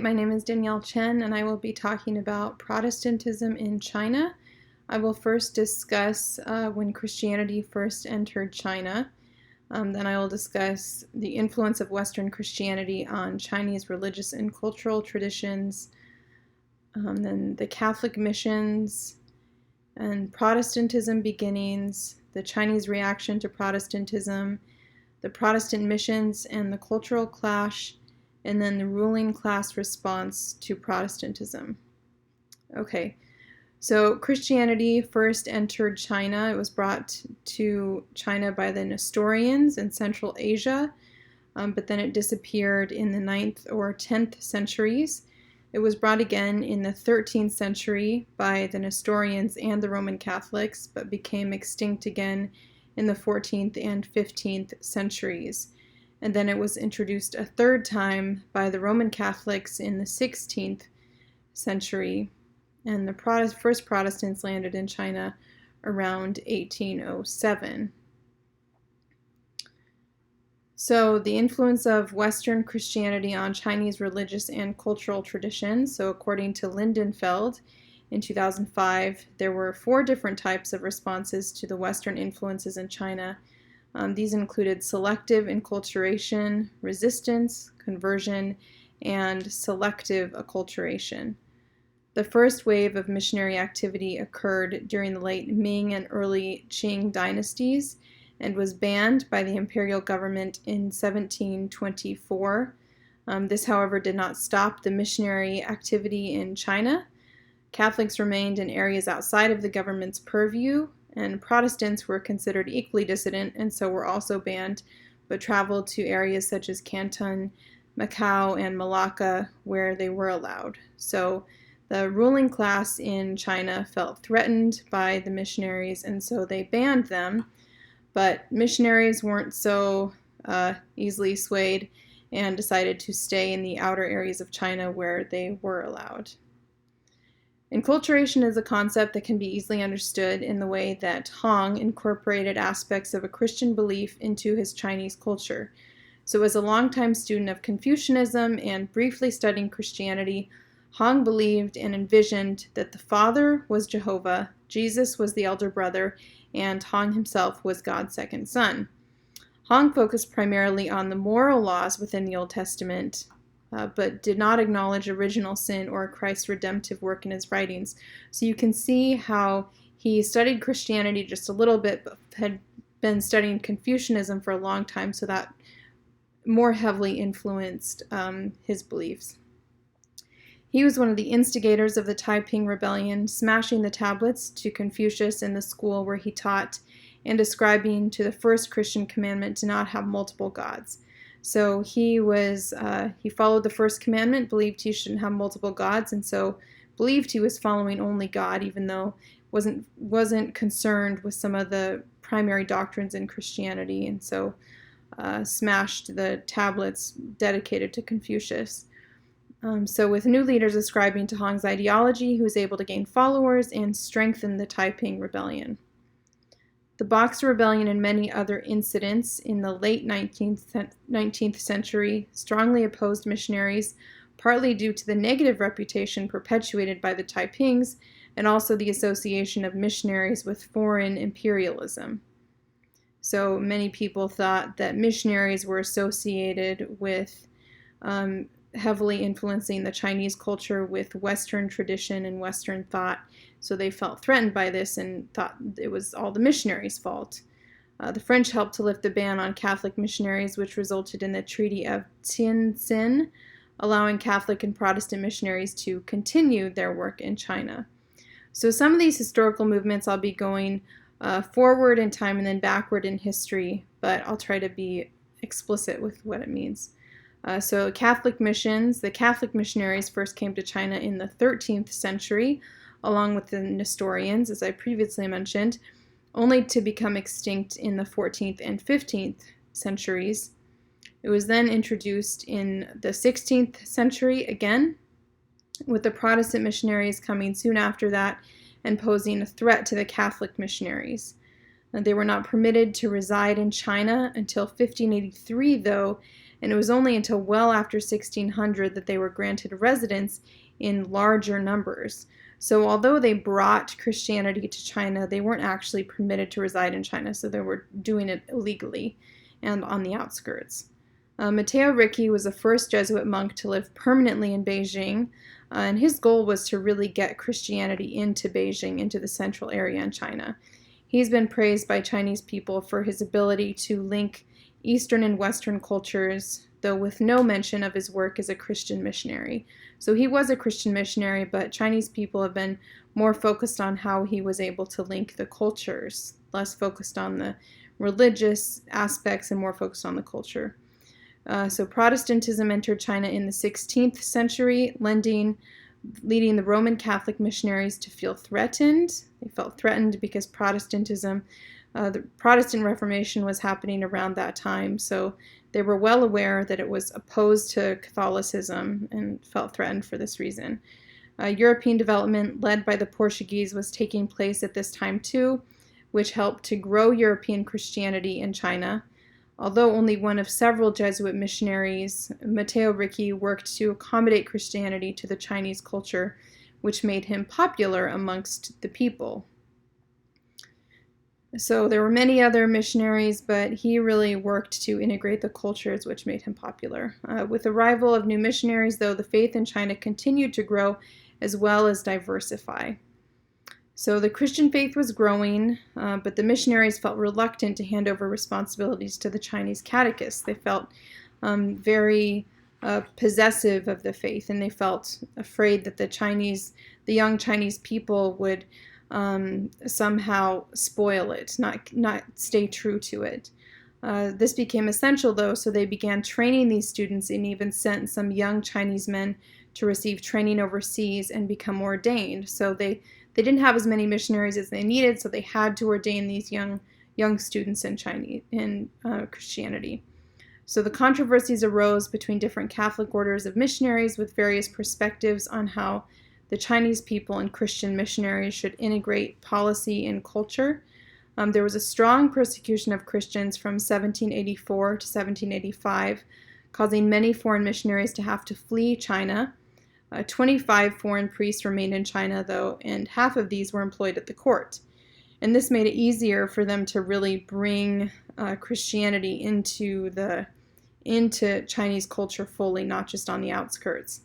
My name is Danielle Chen, and I will be talking about Protestantism in China. I will first discuss when Christianity first entered China. Then I will discuss the influence of Western Christianity on Chinese religious and cultural traditions. Then the Catholic missions and Protestantism beginnings, the Chinese reaction to Protestantism, the Protestant missions and the cultural clash, and then the ruling class response to Protestantism. Okay, so Christianity first entered China. It was brought to China by the Nestorians in Central Asia, but then it disappeared in the 9th or 10th centuries. It was brought again in the 13th century by the Nestorians and the Roman Catholics, but became extinct again in the 14th and 15th centuries. And then it was introduced a third time by the Roman Catholics in the 16th century. And the first Protestants landed in China around 1807. So the influence of Western Christianity on Chinese religious and cultural traditions. So according to Lindenfeld in 2005, there were 4 different types of responses to the Western influences in China. These included selective enculturation, resistance, conversion, and selective acculturation. The first wave of missionary activity occurred during the late Ming and early Qing dynasties and was banned by the imperial government in 1724. This, however, did not stop the missionary activity in China. Catholics remained in areas outside of the government's purview, and Protestants were considered equally dissident and so were also banned, but traveled to areas such as Canton, Macau, and Malacca where they were allowed. So the ruling class in China felt threatened by the missionaries, and so they banned them, but missionaries weren't so easily swayed and decided to stay in the outer areas of China where they were allowed. Enculturation is a concept that can be easily understood in the way that Hong incorporated aspects of a Christian belief into his Chinese culture. So as a longtime student of Confucianism and briefly studying Christianity, Hong believed and envisioned that the Father was Jehovah, Jesus was the elder brother, and Hong himself was God's second son. Hong focused primarily on the moral laws within the Old Testament, but did not acknowledge original sin or Christ's redemptive work in his writings. So you can see how he studied Christianity just a little bit, but had been studying Confucianism for a long time, so that more heavily influenced his beliefs. He was one of the instigators of the Taiping Rebellion, smashing the tablets to Confucius in the school where he taught and ascribing to the first Christian commandment to not have multiple gods. So he followed the first commandment, believed he shouldn't have multiple gods, and so believed he was following only God, even though wasn't concerned with some of the primary doctrines in Christianity, and so smashed the tablets dedicated to Confucius. So with new leaders ascribing to Hong's ideology, he was able to gain followers and strengthen the Taiping Rebellion. The Boxer Rebellion and many other incidents in the late 19th century strongly opposed missionaries, partly due to the negative reputation perpetuated by the Taipings and also the association of missionaries with foreign imperialism. So many people thought that missionaries were associated with heavily influencing the Chinese culture with Western tradition and Western thought. So they felt threatened by this and thought it was all the missionaries' fault. The French helped to lift the ban on Catholic missionaries, which resulted in the Treaty of Tientsin, allowing Catholic and Protestant missionaries to continue their work in China. So some of these historical movements I'll be going forward in time and then backward in history, but I'll try to be explicit with what it means. So Catholic missions, the Catholic missionaries first came to China in the 13th century, along with the Nestorians, as I previously mentioned, only to become extinct in the 14th and 15th centuries. It was then introduced in the 16th century again, with the Protestant missionaries coming soon after that and posing a threat to the Catholic missionaries. They were not permitted to reside in China until 1583, though, and it was only until well after 1600 that they were granted residence in larger numbers. So although they brought Christianity to China, they weren't actually permitted to reside in China, so they were doing it illegally and on the outskirts. Matteo Ricci was the first Jesuit monk to live permanently in Beijing, and his goal was to really get Christianity into Beijing, into the central area in China. He's been praised by Chinese people for his ability to link Eastern and Western cultures, though with no mention of his work as a Christian missionary. So he was a Christian missionary, but Chinese people have been more focused on how he was able to link the cultures, less focused on the religious aspects and more focused on the culture. So Protestantism entered China in the 16th century, leading the Roman Catholic missionaries to feel threatened. They felt threatened because Protestantism, the Protestant Reformation was happening around that time, so they were well aware that it was opposed to Catholicism and felt threatened for this reason. European development led by the Portuguese was taking place at this time too, which helped to grow European Christianity in China. Although only one of several Jesuit missionaries, Matteo Ricci worked to accommodate Christianity to the Chinese culture, which made him popular amongst the people. So there were many other missionaries, but he really worked to integrate the cultures, which made him popular. With the arrival of new missionaries, though, the faith in China continued to grow as well as diversify. So the Christian faith was growing, but the missionaries felt reluctant to hand over responsibilities to the Chinese catechists. They felt very possessive of the faith, and they felt afraid that the young Chinese people would somehow spoil it, not stay true to it. This became essential, though, so they began training these students and even sent some young Chinese men to receive training overseas and become ordained. So they didn't have as many missionaries as they needed, so they had to ordain these young students in Christianity. So the controversies arose between different Catholic orders of missionaries with various perspectives on how the Chinese people and Christian missionaries should integrate policy and culture. There was a strong persecution of Christians from 1784 to 1785, causing many foreign missionaries to have to flee China. 25 foreign priests remained in China, though, and half of these were employed at the court. And this made it easier for them to really bring Christianity into Chinese culture fully, not just on the outskirts.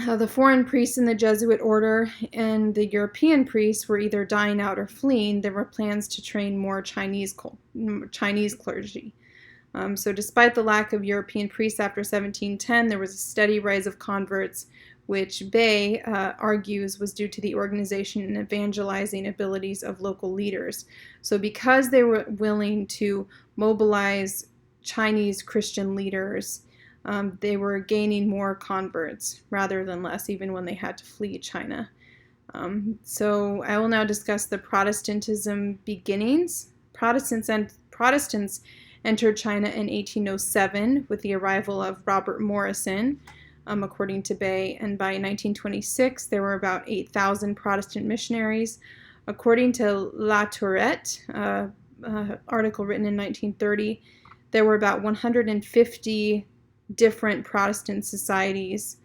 The foreign priests in the Jesuit order and the European priests were either dying out or fleeing. There were plans to train more Chinese clergy. So despite the lack of European priests after 1710, there was a steady rise of converts, which Bay argues was due to the organization and evangelizing abilities of local leaders. So because they were willing to mobilize Chinese Christian leaders, they were gaining more converts rather than less, even when they had to flee China. So I will now discuss the Protestantism beginnings. Protestants entered China in 1807 with the arrival of Robert Morrison, according to Bay, and by 1926 there were about 8,000 Protestant missionaries. According to La Tourette, article written in 1930, there were about 150 different Protestant societies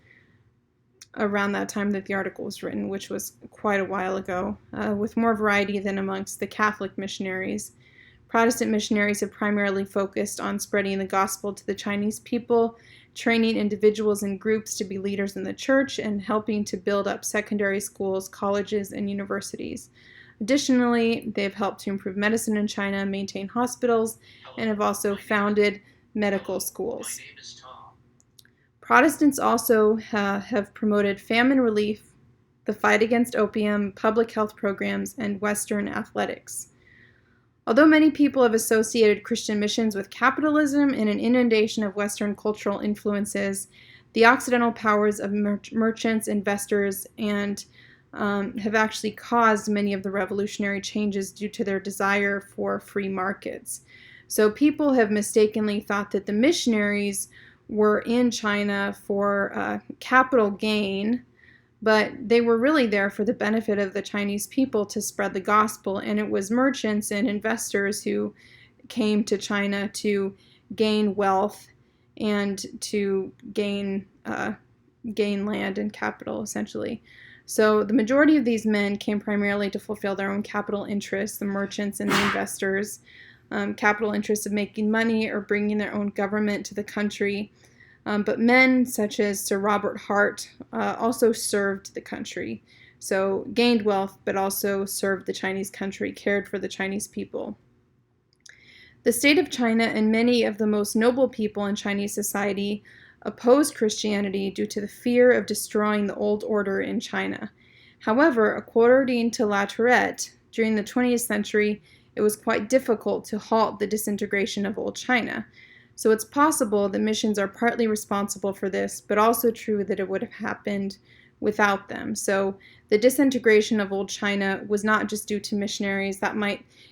around that time that the article was written, which was quite a while ago, with more variety than amongst the Catholic missionaries. Protestant missionaries have primarily focused on spreading the gospel to the Chinese people, training individuals and groups to be leaders in the church, and helping to build up secondary schools, colleges, and universities. Additionally, they've helped to improve medicine in China, maintain hospitals, and have also founded medical schools. Protestants also have promoted famine relief, the fight against opium, public health programs, and Western athletics. Although many people have associated Christian missions with capitalism and an inundation of Western cultural influences, the Occidental powers of merchants, investors, and have actually caused many of the revolutionary changes due to their desire for free markets. So people have mistakenly thought that the missionaries were in China for capital gain, but they were really there for the benefit of the Chinese people to spread the gospel, and it was merchants and investors who came to China to gain wealth and to gain land and capital, essentially. So the majority of these men came primarily to fulfill their own capital interests, the merchants and the investors, capital interests of making money or bringing their own government to the country. But men such as Sir Robert Hart also served the country. So gained wealth, but also served the Chinese country, cared for the Chinese people. The state of China and many of the most noble people in Chinese society opposed Christianity due to the fear of destroying the old order in China. However, according to La Tourette, during the 20th century, it was quite difficult to halt the disintegration of old China. So it's possible that missions are partly responsible for this, but also true that it would have happened without them. So the disintegration of old China was not just due to missionaries.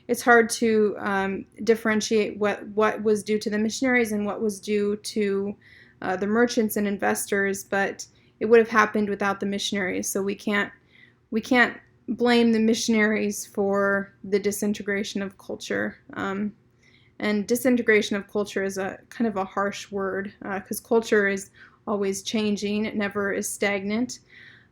It's hard to differentiate what was due to the missionaries and what was due to the merchants and investors, but it would have happened without the missionaries. So we can't blame the missionaries for the disintegration of culture. And disintegration of culture is a kind of a harsh word because culture is always changing. It never is stagnant.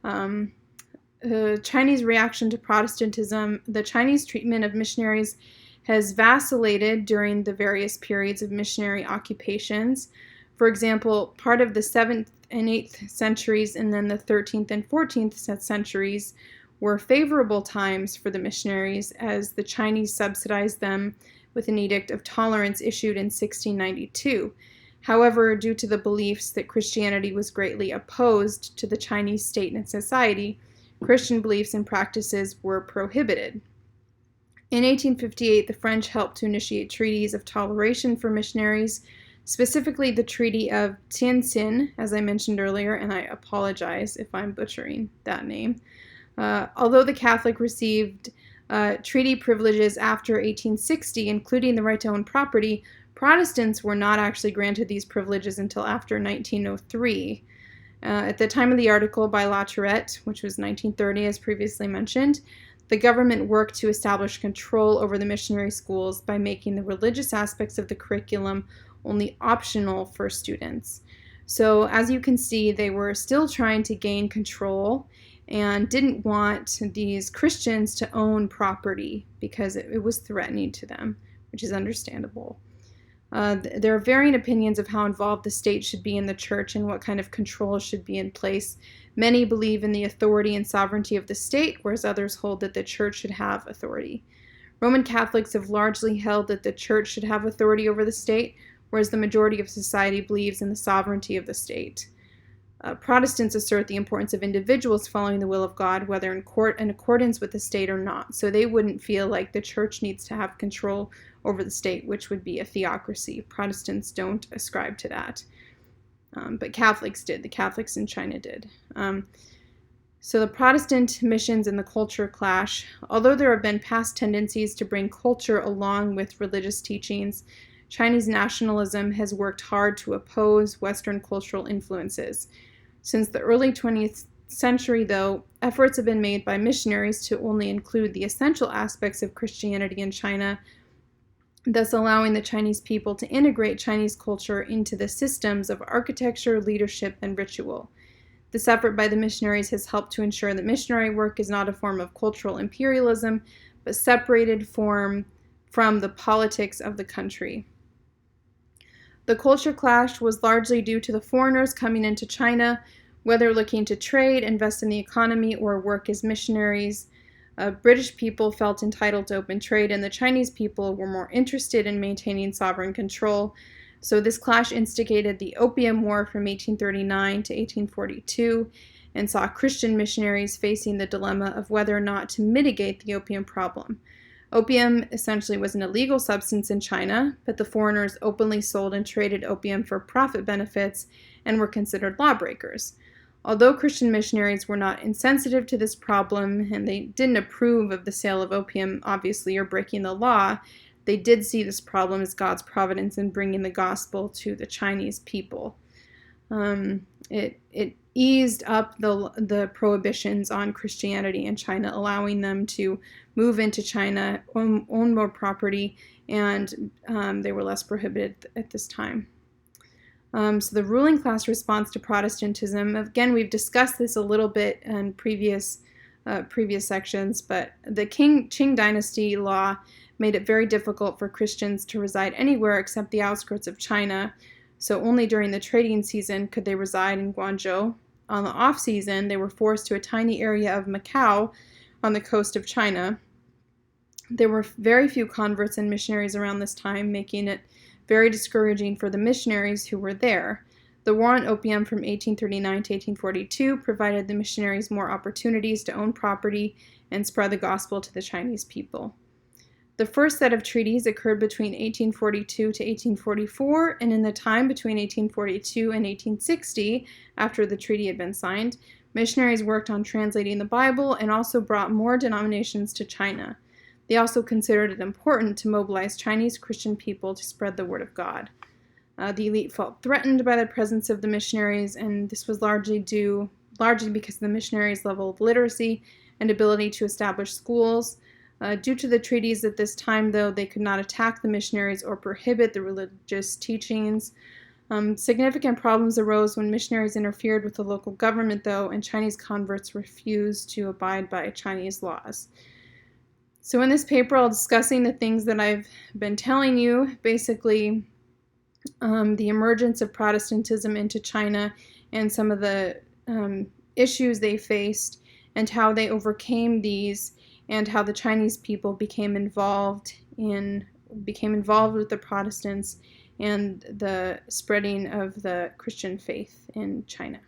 The Chinese reaction to Protestantism, the Chinese treatment of missionaries has vacillated during the various periods of missionary occupations. For example, part of the 7th and 8th centuries and then the 13th and 14th centuries were favorable times for the missionaries as the Chinese subsidized them with an Edict of Tolerance issued in 1692. However, due to the beliefs that Christianity was greatly opposed to the Chinese state and society, Christian beliefs and practices were prohibited. In 1858, the French helped to initiate treaties of toleration for missionaries, specifically the Treaty of Tientsin, as I mentioned earlier, and I apologize if I'm butchering that name. Although the Catholic received treaty privileges after 1860, including the right to own property, Protestants were not actually granted these privileges until after 1903. At the time of the article by La Tourette, which was 1930 as previously mentioned, the government worked to establish control over the missionary schools by making the religious aspects of the curriculum only optional for students. So as you can see, they were still trying to gain control and didn't want these Christians to own property because it was threatening to them, which is understandable. There are varying opinions of how involved the state should be in the church and what kind of control should be in place. Many believe in the authority and sovereignty of the state, whereas others hold that the church should have authority. Roman Catholics have largely held that the church should have authority over the state, whereas the majority of society believes in the sovereignty of the state. Protestants assert the importance of individuals following the will of God, whether in accordance with the state or not. So they wouldn't feel like the church needs to have control over the state, which would be a theocracy. Protestants don't ascribe to that. But Catholics did. The Catholics in China did. So the Protestant missions and the culture clash. Although there have been past tendencies to bring culture along with religious teachings, Chinese nationalism has worked hard to oppose Western cultural influences. Since the early 20th century, though, efforts have been made by missionaries to only include the essential aspects of Christianity in China, thus allowing the Chinese people to integrate Chinese culture into the systems of architecture, leadership, and ritual. This effort by the missionaries has helped to ensure that missionary work is not a form of cultural imperialism, but separated from the politics of the country. The culture clash was largely due to the foreigners coming into China, whether looking to trade, invest in the economy, or work as missionaries. British people felt entitled to open trade, and the Chinese people were more interested in maintaining sovereign control. So this clash instigated the Opium War from 1839 to 1842 and saw Christian missionaries facing the dilemma of whether or not to mitigate the opium problem. Opium essentially was an illegal substance in China, but the foreigners openly sold and traded opium for profit benefits and were considered lawbreakers. Although Christian missionaries were not insensitive to this problem and they didn't approve of the sale of opium, obviously, or breaking the law, they did see this problem as God's providence in bringing the gospel to the Chinese people. It eased up the prohibitions on Christianity in China, allowing them to move into China, own more property, and they were less prohibited at this time. So the ruling class response to Protestantism, again, we've discussed this a little bit in previous sections, but the Qing dynasty law made it very difficult for Christians to reside anywhere except the outskirts of China. So only during the trading season could they reside in Guangzhou. On the off-season, they were forced to a tiny area of Macau on the coast of China. There were very few converts and missionaries around this time, making it very discouraging for the missionaries who were there. The War on Opium from 1839 to 1842 provided the missionaries more opportunities to own property and spread the gospel to the Chinese people. The first set of treaties occurred between 1842 to 1844, and in the time between 1842 and 1860, after the treaty had been signed, missionaries worked on translating the Bible and also brought more denominations to China. They also considered it important to mobilize Chinese Christian people to spread the word of God. The elite felt threatened by the presence of the missionaries, and this was largely because of the missionaries' level of literacy and ability to establish schools. Due to the treaties at this time, though, they could not attack the missionaries or prohibit the religious teachings. Significant problems arose when missionaries interfered with the local government, though, and Chinese converts refused to abide by Chinese laws. So in this paper, I'll be discussing the things that I've been telling you, basically the emergence of Protestantism into China and some of the issues they faced and how they overcame these, and how the Chinese people became involved with the Protestants and the spreading of the Christian faith in China.